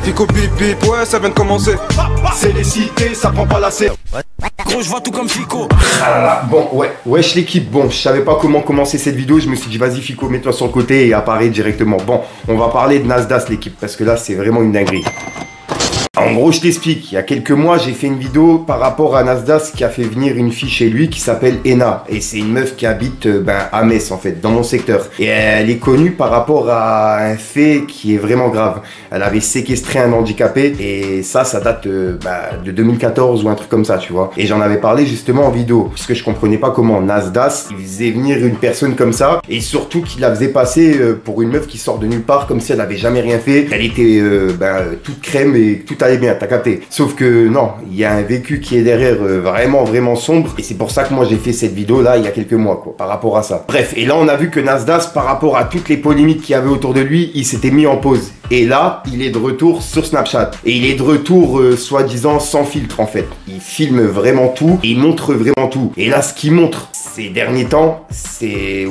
Fico bip bip, ouais ça vient de commencer. C'est les cités, ça prend pas la serre. Gros je vois tout comme Fico. Ah là là, bon ouais, wesh l'équipe, bon je savais pas comment commencer cette vidéo, je me suis dit vas-y Fico mets-toi sur le côté et apparaît directement. Bon, on va parler de Nasdaq l'équipe, parce que là c'est vraiment une dinguerie. En gros, je t'explique. Il y a quelques mois, j'ai fait une vidéo par rapport à Nasdaq qui a fait venir une fille chez lui qui s'appelle Ena. Et c'est une meuf qui habite à Metz, en fait, dans mon secteur. Et elle est connue par rapport à un fait qui est vraiment grave. Elle avait séquestré un handicapé et ça date de 2014 ou un truc comme ça, tu vois. Et j'en avais parlé justement en vidéo. Parce que je comprenais pas comment Nasdaq, il faisait venir une personne comme ça et surtout qu'il la faisait passer pour une meuf qui sort de nulle part comme si elle avait jamais rien fait. Elle était toute crème et tout allait bien, t'as capté. Sauf que non, il y a un vécu qui est derrière vraiment sombre et c'est pour ça que moi j'ai fait cette vidéo là il y a quelques mois quoi, par rapport à ça. Bref, et là on a vu que Nasdaq par rapport à toutes les polémiques qu'il y avait autour de lui, il s'était mis en pause. Et là, il est de retour sur Snapchat. Et il est de retour, soi-disant, sans filtre, en fait. Il filme vraiment tout, et il montre vraiment tout. Et là, ce qu'il montre ces derniers temps, c'est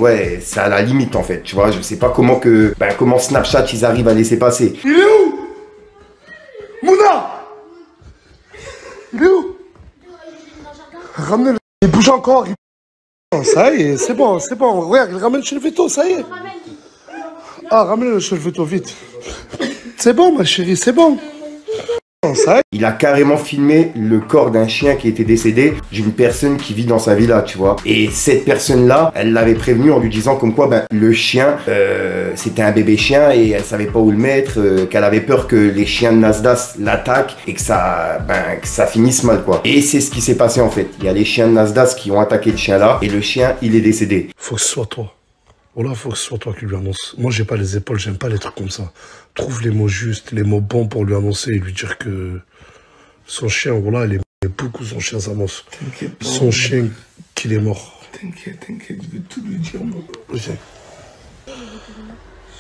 à la limite, en fait. Tu vois, je sais pas comment Snapchat, ils arrivent à laisser passer. Il est où Mouna? Il est où? Ramenez-le. Il bouge encore. Ça y est, c'est bon. Regarde, il ramène chez le veto, ça y est. Ah, ramène-le chez le veto, vite. C'est bon, ma chérie, c'est bon. Ça y est. Il a carrément filmé le corps d'un chien qui était décédé d'une personne qui vit dans sa villa, tu vois. Et cette personne-là, elle l'avait prévenu en lui disant comme quoi, le chien, c'était un bébé chien et elle savait pas où le mettre, qu'elle avait peur que les chiens de Nasdaq l'attaquent et que ça finisse mal, quoi. Et c'est ce qui s'est passé, en fait. Il y a les chiens de Nasdaq qui ont attaqué le chien là et le chien, il est décédé. Faut que ce soit toi. Voilà, faut que ce soit toi qui lui annonce. Moi, j'ai pas les épaules, j'aime pas les trucs comme ça. Trouve les mots justes, les mots bons pour lui annoncer et lui dire que son chien, voilà, il aimait beaucoup son chien Samos. Son chien, qu'il est mort. T'inquiète, je vais tout lui dire, moi. Ok.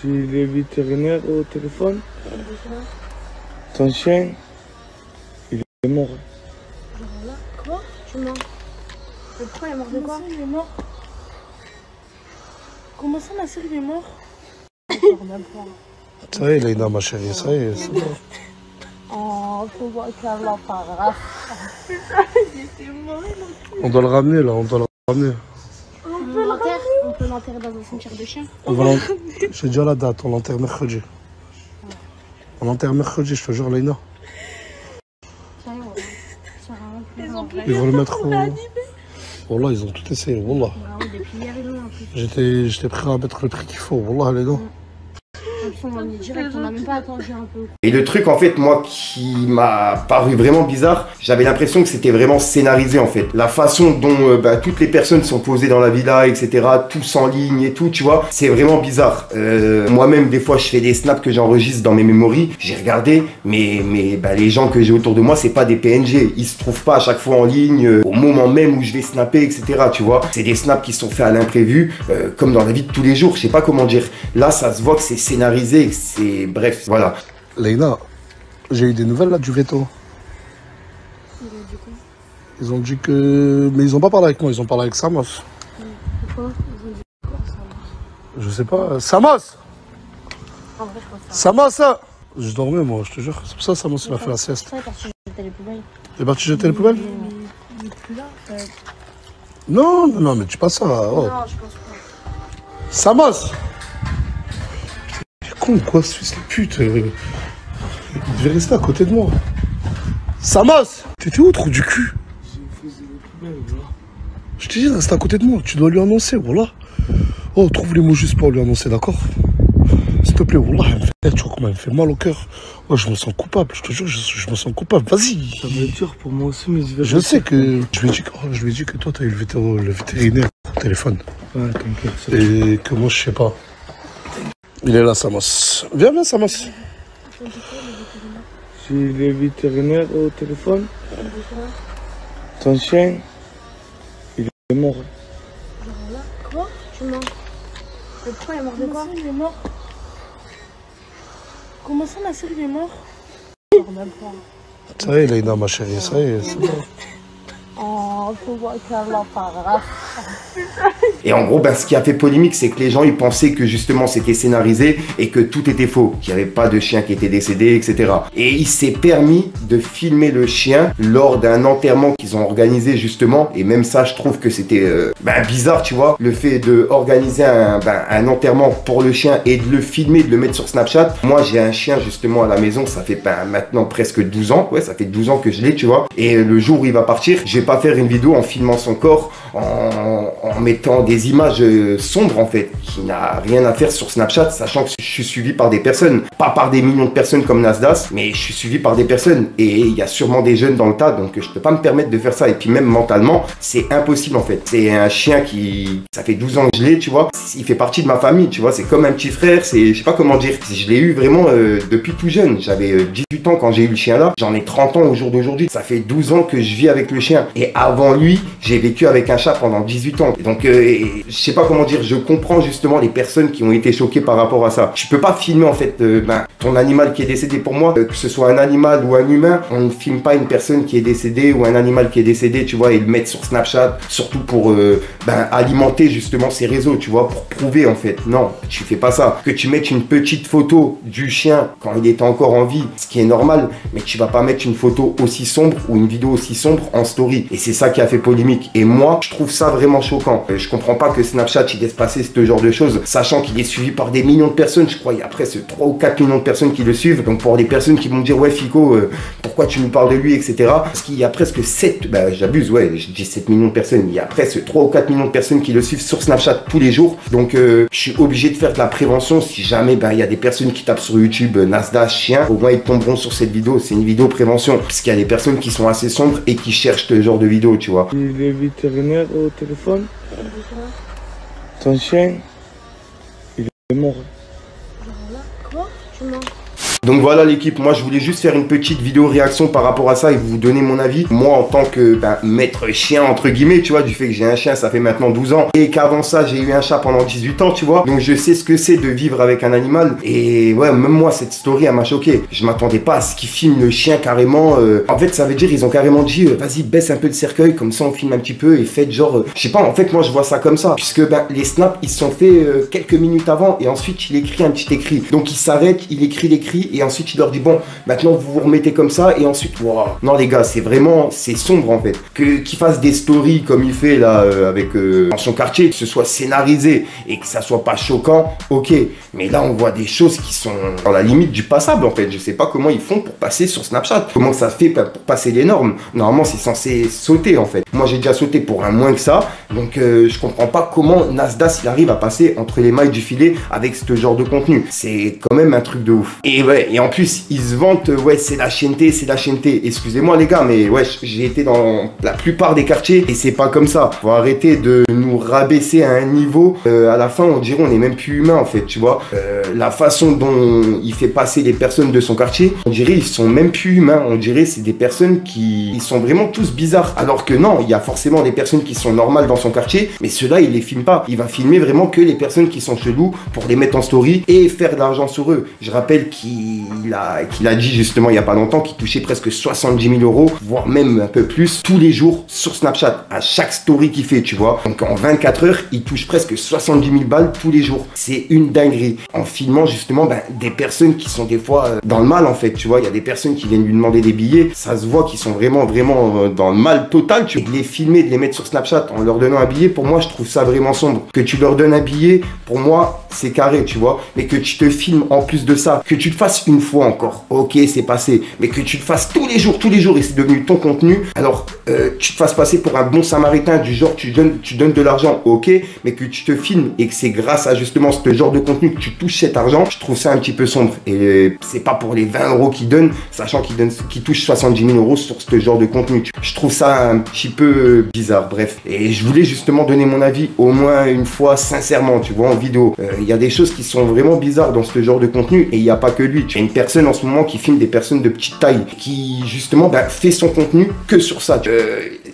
J'ai les vétérinaires au téléphone. Ton chien, il est mort. Genre là, quoi? Tu mens? Mais pourquoi il est mort de quoi? Il est mort. Comment ça, Nasser, il est mort? Ça y est, Leïna, ma chérie, ça y est, c'est bon. Oh, faut voir qu'elle l'a pas. J'étais mort. On doit le ramener, là, on doit le ramener. On peut l'enterrer dans un cimetière de chiens. J'ai déjà la date, on l'enterre mercredi. On l'enterre mercredi, je te jure, Leïna. Ils vont le mettre au... Wallah, ils ont tout essayé, wallah. J'étais prêt à mettre le prix qu'il faut, wallah, les gars. On n'a même pas attendu un peu. Et le truc en fait moi qui m'a paru vraiment bizarre, j'avais l'impression que c'était vraiment scénarisé en fait. La façon dont toutes les personnes sont posées dans la villa, etc. Tous en ligne et tout, tu vois, c'est vraiment bizarre. Moi-même des fois je fais des snaps que j'enregistre dans mes memories, j'ai regardé, mais les gens que j'ai autour de moi c'est pas des PNG, ils se trouvent pas à chaque fois en ligne au moment même où je vais snapper, etc. Tu vois, c'est des snaps qui sont faits à l'imprévu, comme dans la vie de tous les jours, je sais pas comment dire. Là ça se voit que c'est scénarisé, c'est bref, voilà. Leïna, j'ai eu des nouvelles là du veto. Ils ont dit que... Mais ils ont pas parlé avec moi, ils ont parlé avec Samos. Pourquoi? Ils ont dit quoi, Samos? Je sais pas. Samos! En vrai, je pense ça. Samos! Je dormais moi, je te jure. C'est pour ça que Samos il a fait la sieste. Ça, parce que j'étais les poubelles. Il est parti jeter les poubelles? Il est plus là. Non, mais tu pas ça. Oh. Non, je pense pas. Samos! Con quoi, ce fils de pute. Il devait rester à côté de moi. Samos! T'étais où, trou du cul? J'ai fait les poubelles, voilà. Je t'ai dit de rester à côté de moi, tu dois lui annoncer, voilà. Oh, trouve les mots justes pour lui annoncer, d'accord? S'il te plaît, voilà, tu vois comment elle me fait mal au cœur. Oh, je me sens coupable, je te jure, je me sens coupable, vas-y. Ça va être dur pour moi aussi, mais je vais... Je sais que... Je lui ai dit que toi, t'as eu le vétérinaire au téléphone. Ouais, t'inquiète. Et que moi, je sais pas. Il est là, Samos. Viens, Samos. J'ai les vétérinaires au téléphone. Ton chien, il est mort. Genre là, quoi? Tu mens? Mais pourquoi il est mort de quoi? Il est mort. Comment ça, Nasser, il est mort? Ça y est, Leïna, ma chérie, ça y est, c'est bon. Oh, faut voir qu'elle l'a pas. Et en gros, ben, ce qui a fait polémique, c'est que les gens, ils pensaient que justement c'était scénarisé et que tout était faux, qu'il n'y avait pas de chien qui était décédé, etc. Et il s'est permis de filmer le chien lors d'un enterrement qu'ils ont organisé justement. Et même ça, je trouve que c'était bizarre, tu vois. Le fait d'organiser un enterrement pour le chien et de le filmer, de le mettre sur Snapchat. Moi, j'ai un chien justement à la maison, ça fait maintenant presque 12 ans. Ouais, ça fait 12 ans que je l'ai, tu vois. Et le jour où il va partir, je vais pas faire une vidéo en filmant son corps, en mettant des images sombres en fait, qui n'a rien à faire sur Snapchat, sachant que je suis suivi par des personnes, pas par des millions de personnes comme Nasdas, mais je suis suivi par des personnes et il y a sûrement des jeunes dans le tas, donc je peux pas me permettre de faire ça. Et puis même mentalement, c'est impossible en fait. C'est un chien qui, ça fait 12 ans que je l'ai, tu vois, il fait partie de ma famille, tu vois, c'est comme un petit frère, c'est, je sais pas comment dire, je l'ai eu vraiment depuis tout jeune. J'avais 18 ans quand j'ai eu le chien là, j'en ai 30 ans au jour d'aujourd'hui. Ça fait 12 ans que je vis avec le chien et avant lui, j'ai vécu avec un chat pendant 18 ans. Et donc je sais pas comment dire, je comprends justement les personnes qui ont été choquées par rapport à ça. Je peux pas filmer en fait ton animal qui est décédé. Pour moi, que ce soit un animal ou un humain, on ne filme pas une personne qui est décédée ou un animal qui est décédé, tu vois, et le mettre sur Snapchat, surtout pour alimenter justement ses réseaux, tu vois, pour prouver en fait. Non, tu fais pas ça. Que tu mettes une petite photo du chien quand il était encore en vie, ce qui est normal, mais tu vas pas mettre une photo aussi sombre ou une vidéo aussi sombre en story. Et c'est ça qui a fait polémique. Et moi, je trouve ça vraiment choquant. Je comprends pas que Snapchat il laisse passer ce genre de choses, sachant qu'il est suivi par des millions de personnes. Je crois il y a presque 3 ou 4 millions de personnes qui le suivent. Donc pour des personnes qui vont me dire ouais Fico, pourquoi tu nous parles de lui, etc. Parce qu'il y a presque 7, j'abuse, ouais, je dis 7 millions de personnes. Il y a presque 3 ou 4 millions de personnes qui le suivent sur Snapchat tous les jours. Donc je suis obligé de faire de la prévention. Si jamais il y a des personnes qui tapent sur YouTube Nasdas chien, au moins ils tomberont sur cette vidéo. C'est une vidéo prévention. Parce qu'il y a des personnes qui sont assez sombres et qui cherchent ce genre de vidéo, tu vois. Il est vétérinaire au téléphone. Ton chien, il est mort. Quoi? Tu mens? Donc voilà l'équipe, moi je voulais juste faire une petite vidéo réaction par rapport à ça et vous donner mon avis. Moi en tant que maître chien entre guillemets, tu vois, du fait que j'ai un chien, ça fait maintenant 12 ans. Et qu'avant ça j'ai eu un chat pendant 18 ans, tu vois. Donc je sais ce que c'est de vivre avec un animal. Et ouais, même moi cette story elle m'a choqué. Je m'attendais pas à ce qu'ils filment le chien carrément. En fait ça veut dire ils ont carrément dit vas-y baisse un peu le cercueil, comme ça on filme un petit peu et faites genre... je sais pas, en fait moi je vois ça comme ça. Puisque les snaps ils se sont faits quelques minutes avant et ensuite il écrit un petit écrit. Donc il s'arrête, il écrit l'écrit. Et ensuite il leur dit bon maintenant vous vous remettez comme ça et ensuite wow. Non les gars c'est vraiment c'est sombre en fait qu'il fasse des stories comme il fait là avec dans son quartier, que ce soit scénarisé et que ça soit pas choquant, ok, mais là on voit des choses qui sont dans la limite du passable en fait. Je sais pas comment ils font pour passer sur Snapchat, comment ça se fait pour passer les normes. Normalement c'est censé sauter en fait. Moi j'ai déjà sauté pour un moins que ça, donc je comprends pas comment Nasdas il arrive à passer entre les mailles du filet avec ce genre de contenu. C'est quand même un truc de ouf. Et ouais, et en plus ils se vantent, ouais c'est la chienneté, c'est la chienneté. Excusez-moi les gars, mais ouais j'ai été dans la plupart des quartiers et c'est pas comme ça. Faut arrêter de nous rabaisser à un niveau, à la fin on dirait on est même plus humain en fait, tu vois. La façon dont il fait passer les personnes de son quartier, on dirait ils sont même plus humains, on dirait c'est des personnes qui ils sont vraiment tous bizarres. Alors que non, il y a forcément des personnes qui sont normales dans son quartier, mais ceux-là il les filme pas. Il va filmer vraiment que les personnes qui sont chelous pour les mettre en story et faire de l'argent sur eux. Je rappelle qu'il a dit justement il y a pas longtemps qu'il touchait presque 70 000 euros, voire même un peu plus, tous les jours sur Snapchat, à chaque story qu'il fait, tu vois. Donc en 24 heures, il touche presque 70 000 balles tous les jours. C'est une dinguerie. En filmant justement des personnes qui sont des fois dans le mal en fait, tu vois. Il y a des personnes qui viennent lui demander des billets, ça se voit qu'ils sont vraiment dans le mal total, tu vois. Et de les filmer, de les mettre sur Snapchat en leur donnant un billet, pour moi je trouve ça vraiment sombre. Que tu leur donnes un billet, pour moi c'est carré, tu vois. Mais que tu te filmes en plus de ça, que tu le fasses une fois encore, ok c'est passé, mais que tu le fasses tous les jours et c'est devenu ton contenu, alors tu te fasses passer pour un bon samaritain du genre tu donnes de l'argent, ok, mais que tu te filmes et que c'est grâce à justement ce genre de contenu que tu touches cet argent, je trouve ça un petit peu sombre. Et c'est pas pour les 20 euros qu'ils donnent, sachant qu'ils touchent 70 000 euros sur ce genre de contenu. Je trouve ça un petit peu bizarre, bref. Et je voulais justement donner mon avis au moins une fois sincèrement, tu vois, en vidéo. Il y a des choses qui sont vraiment bizarres dans ce genre de contenu et il n'y a pas que lui. Tu as une personne en ce moment qui filme des personnes de petite taille qui justement fait son contenu que sur ça.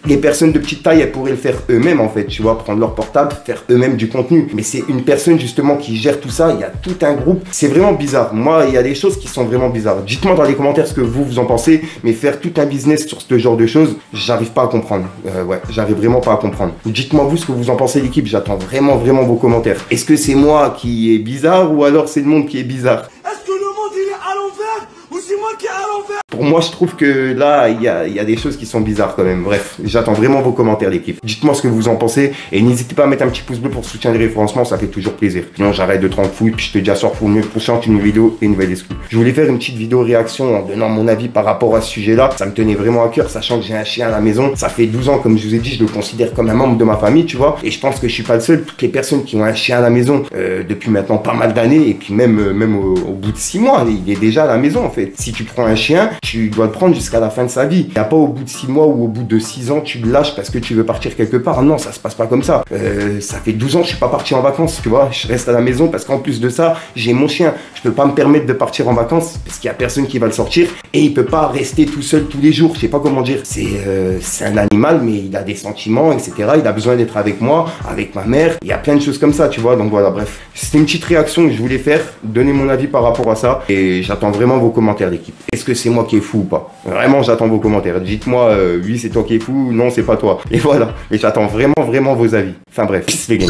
Les personnes de petite taille, elles pourraient le faire eux-mêmes en fait, tu vois, prendre leur portable, faire eux-mêmes du contenu. Mais c'est une personne justement qui gère tout ça, il y a tout un groupe. C'est vraiment bizarre. Moi, il y a des choses qui sont vraiment bizarres. Dites-moi dans les commentaires ce que vous en pensez, mais faire tout un business sur ce genre de choses, j'arrive pas à comprendre. Ouais, j'arrive vraiment pas à comprendre. Dites-moi vous ce que vous en pensez l'équipe, j'attends vraiment vos commentaires. Est-ce que c'est moi qui est bizarre ou alors c'est le monde qui est bizarre? Est-ce que le monde il est à l'envers ou c'est moi qui est à l'envers? Pour moi, je trouve que là, il y a des choses qui sont bizarres quand même. Bref, j'attends vraiment vos commentaires, l'équipe. Dites-moi ce que vous en pensez et n'hésitez pas à mettre un petit pouce bleu pour soutien des référencements, ça fait toujours plaisir. Sinon, j'arrête de te rendre fouille, puis je te dis à soir pour une prochaine vidéo et une nouvelle exclue. Je voulais faire une petite vidéo réaction en donnant mon avis par rapport à ce sujet-là. Ça me tenait vraiment à cœur, sachant que j'ai un chien à la maison. Ça fait 12 ans, comme je vous ai dit, je le considère comme un membre de ma famille, tu vois. Et je pense que je suis pas le seul. Toutes les personnes qui ont un chien à la maison depuis maintenant pas mal d'années, et puis même au bout de 6 mois, il est déjà à la maison en fait. Si tu prends un chien, tu dois le prendre jusqu'à la fin de sa vie. Il n'y a pas au bout de 6 mois ou au bout de 6 ans, tu le lâches parce que tu veux partir quelque part. Non, ça se passe pas comme ça. Ça fait 12 ans que je suis pas parti en vacances, tu vois. Je reste à la maison parce qu'en plus de ça, j'ai mon chien. Je peux pas me permettre de partir en vacances parce qu'il y a personne qui va le sortir et il peut pas rester tout seul tous les jours. Je sais pas comment dire. C'est un animal, mais il a des sentiments, etc. Il a besoin d'être avec moi, avec ma mère. Il y a plein de choses comme ça, tu vois. Donc voilà, bref. C'était une petite réaction que je voulais faire, donner mon avis par rapport à ça et j'attends vraiment vos commentaires, l'équipe. Est-ce que c'est moi qui est fou ou pas? Vraiment, j'attends vos commentaires. Dites-moi, oui, c'est toi qui es fou, non, c'est pas toi. Et voilà. Et j'attends vraiment vos avis. Enfin bref, peace les gars.